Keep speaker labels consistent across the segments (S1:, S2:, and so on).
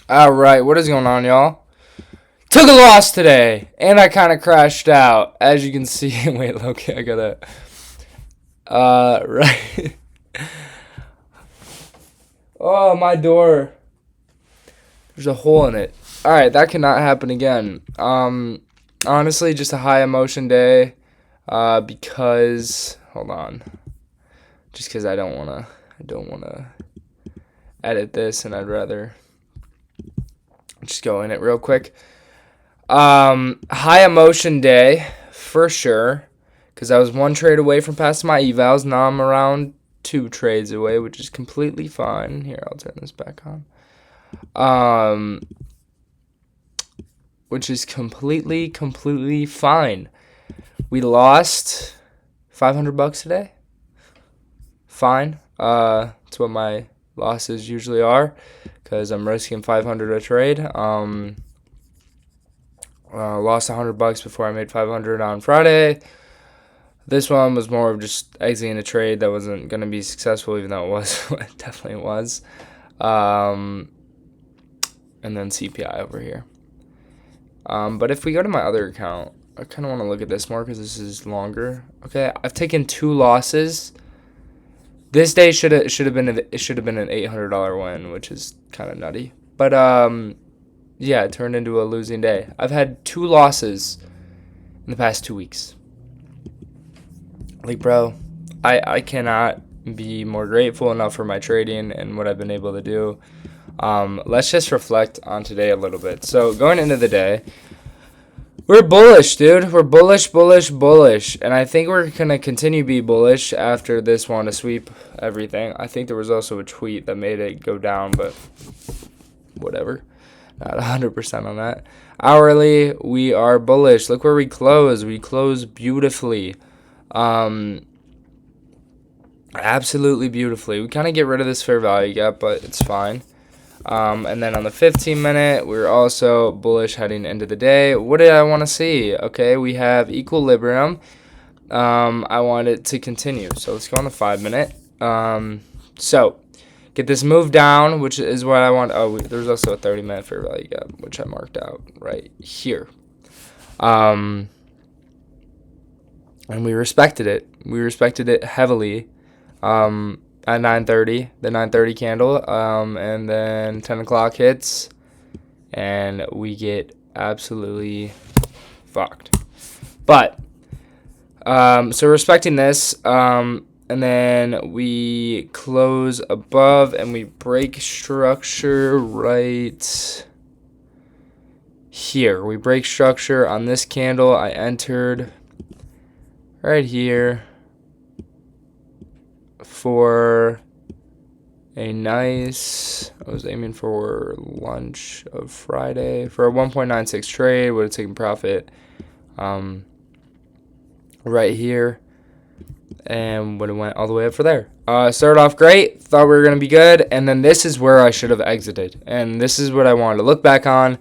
S1: Alright, what is going on, y'all? Took a loss today, and I kind of crashed out. As you can see, wait, Loki, I gotta, right. Oh, my door. There's a hole in it. Alright, that cannot happen again. Honestly, just a high emotion day, because, hold on. Just because I don't want to edit this, and I'd rather just go in it real quick. High emotion day for sure, because I was one trade away from passing my evals. Now I'm around 2 trades away, which is completely fine. Here, I'll turn this back on. Which is completely fine. We lost $500 today. Fine. It's what my losses usually are, because I'm risking 500 a trade. Lost $100 before I made 500 on Friday. This one was more of just exiting a trade that wasn't going to be successful, even though it was. It definitely was. And then CPI over here. But if we go to my other account, I kind of want to look at this more because this is longer. Okay, I've taken 2 losses. This day should have been an $800 win, which is kind of nutty. But yeah, it turned into a losing day. I've had 2 losses in the past 2 weeks. Like, bro, I cannot be more grateful enough for my trading and what I've been able to do. Let's just reflect on today a little bit. So going into the day, we're bullish, dude. We're bullish. And I think we're going to continue to be bullish after this one to sweep everything. I think there was also a tweet that made it go down, but whatever. Not 100% on that. Hourly, we are bullish. Look where we close. We close beautifully. Absolutely beautifully. We kind of get rid of this fair value gap, but it's fine. And then on the 15-minute, we're also bullish heading into the day. What did I want to see? Okay, we have equilibrium. I want it to continue. So let's go on the 5-minute. So get this move down, which is what I want. Oh, there's also a 30-minute fair value gap, which I marked out right here. And we respected it. We respected it heavily. At 9:30, the 9:30 candle, and then 10 o'clock hits, and we get absolutely fucked. But, so respecting this, and then we close above, and we break structure right here. We break structure on this candle. I entered right here for a nice, I was aiming for lunch of Friday for a 1.96 trade. Would have taken profit right here and would have went all the way up for there. Started off great, thought we were going to be good, and then this is where I should have exited, and this is what I wanted to look back on,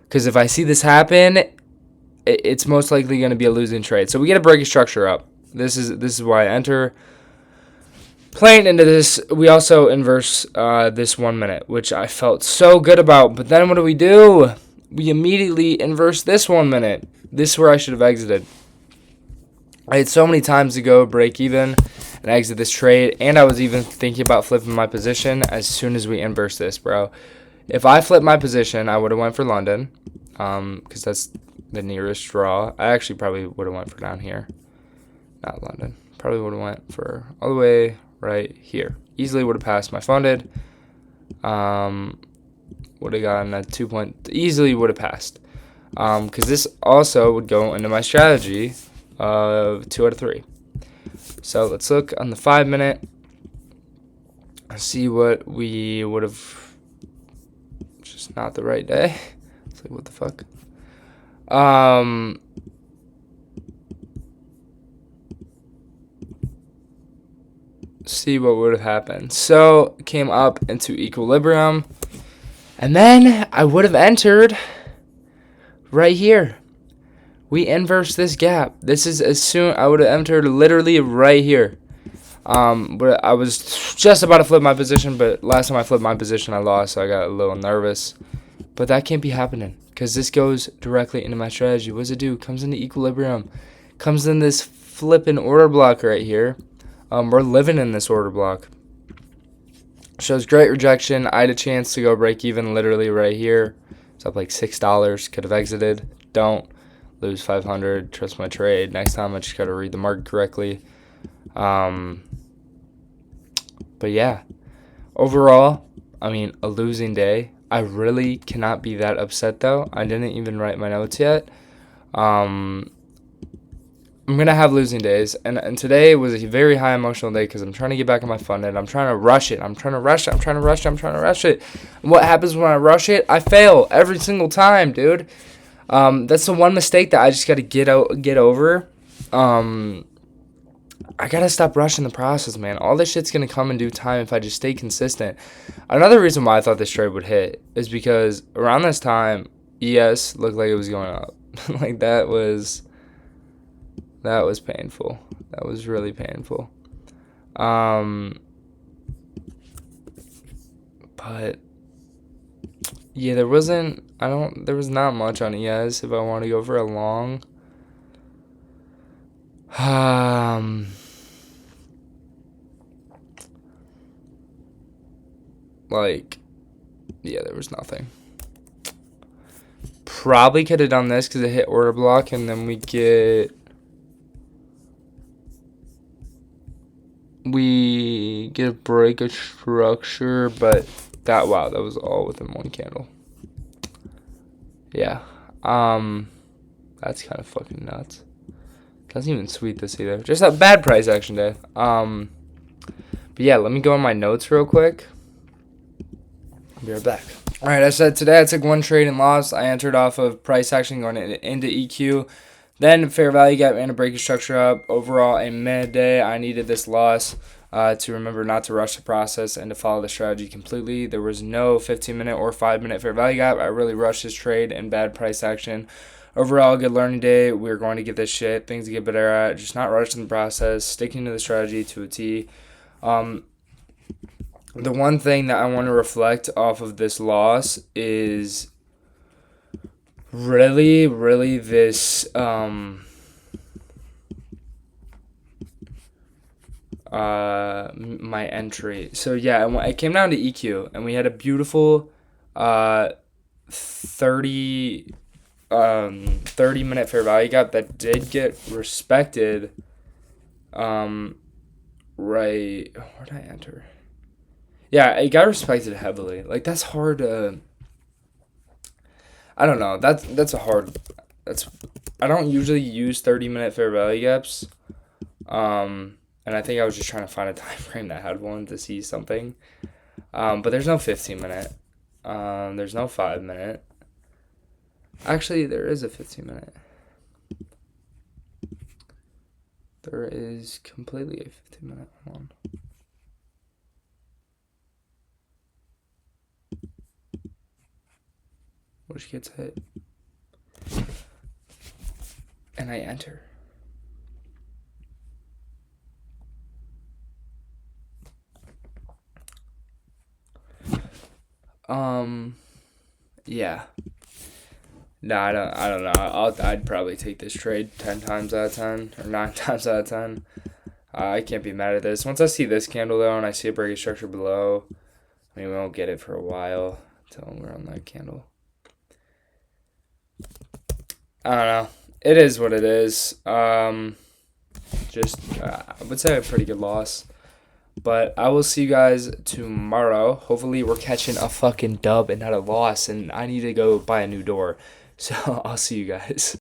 S1: because if I see this happen, it's most likely going to be a losing trade. So we get a break structure up. This is why I enter. Playing into this, we also inverse this 1 minute, which I felt so good about. But then what do? We immediately inverse this 1 minute. This is where I should have exited. I had so many times to go break even and exit this trade, and I was even thinking about flipping my position as soon as we inverse this, bro. If I flipped my position, I would have went for London, because that's the nearest draw. I actually probably would have went for down here, not London. Probably would have went for all the way right here. Easily would have passed my funded. Would have gotten a 2 point. Easily would have passed. Because this also would go into my strategy of 2 out of 3. So let's look on the 5-minute. See what we would have. Just not the right day. It's like, what the fuck? See what would have happened. So came up into equilibrium, and then I would have entered right here. We inverse this gap. This is as soon I would have entered literally right here. But I was just about to flip my position, but last time I flipped my position, I lost, so I got a little nervous. But that can't be happening, because this goes directly into my strategy. What does it do? Comes into equilibrium. Comes in this flipping order block right here. We're living in this order block. Shows great rejection. I had a chance to go break even literally right here. It's up like $6. Could have exited. Don't. Lose 500. Trust my trade. Next time I just got to read the market correctly. But yeah. Overall, I mean, a losing day. I really cannot be that upset though. I didn't even write my notes yet. I'm going to have losing days, and today was a very high emotional day because I'm trying to get back on my funded. I'm trying to rush it. I'm trying to rush it. And what happens when I rush it? I fail every single time, dude. That's the one mistake that I just got to get over. I got to stop rushing the process, man. All this shit's going to come in due time if I just stay consistent. Another reason why I thought this trade would hit is because around this time, ES looked like it was going up. Like, that was painful. That was really painful. But yeah, there was not much on ES if I want to go for a long. Yeah, there was nothing. Probably could have done this because it hit order block, and then we get a break of structure, but that was all within one candle. Yeah. That's kind of fucking nuts. Doesn't even sweet this either. Just a bad price action day. But yeah, let me go on my notes real quick. I'll be right back. Alright, I said today I took one trade and lost. I entered off of price action going into EQ. Then fair value gap and a breaking structure up. Overall, a midday. I needed this loss to remember not to rush the process and to follow the strategy completely. There was no 15-minute or 5-minute fair value gap. I really rushed this trade and bad price action. Overall, good learning day. We're going to get this shit. Things to get better at. Just not rushing the process. Sticking to the strategy to a T. The one thing that I want to reflect off of this loss is really this my entry. So yeah, it came down to EQ, and we had a beautiful 30-minute fair value gap that did get respected. Right, where did I enter? Yeah, it got respected heavily. Like, that's hard to, I don't know. I don't usually use 30-minute fair value gaps. And I think I was just trying to find a time frame that had one to see something. But there's no 15-minute. There's no 5-minute. Actually, there is a 15-minute. There is completely a 15-minute. Hold on. Which gets hit. And I enter. Yeah. No, I don't know. I'd probably take this trade 10 times out of 10 or 9 times out of 10. I can't be mad at this. Once I see this candle though, and I see a breaking structure below, I mean, we won't get it for a while until we're on that candle. I don't know. It is what it is. I would say a pretty good loss. But I will see you guys tomorrow. Hopefully we're catching a fucking dub and not a loss. And I need to go buy a new door. So I'll see you guys.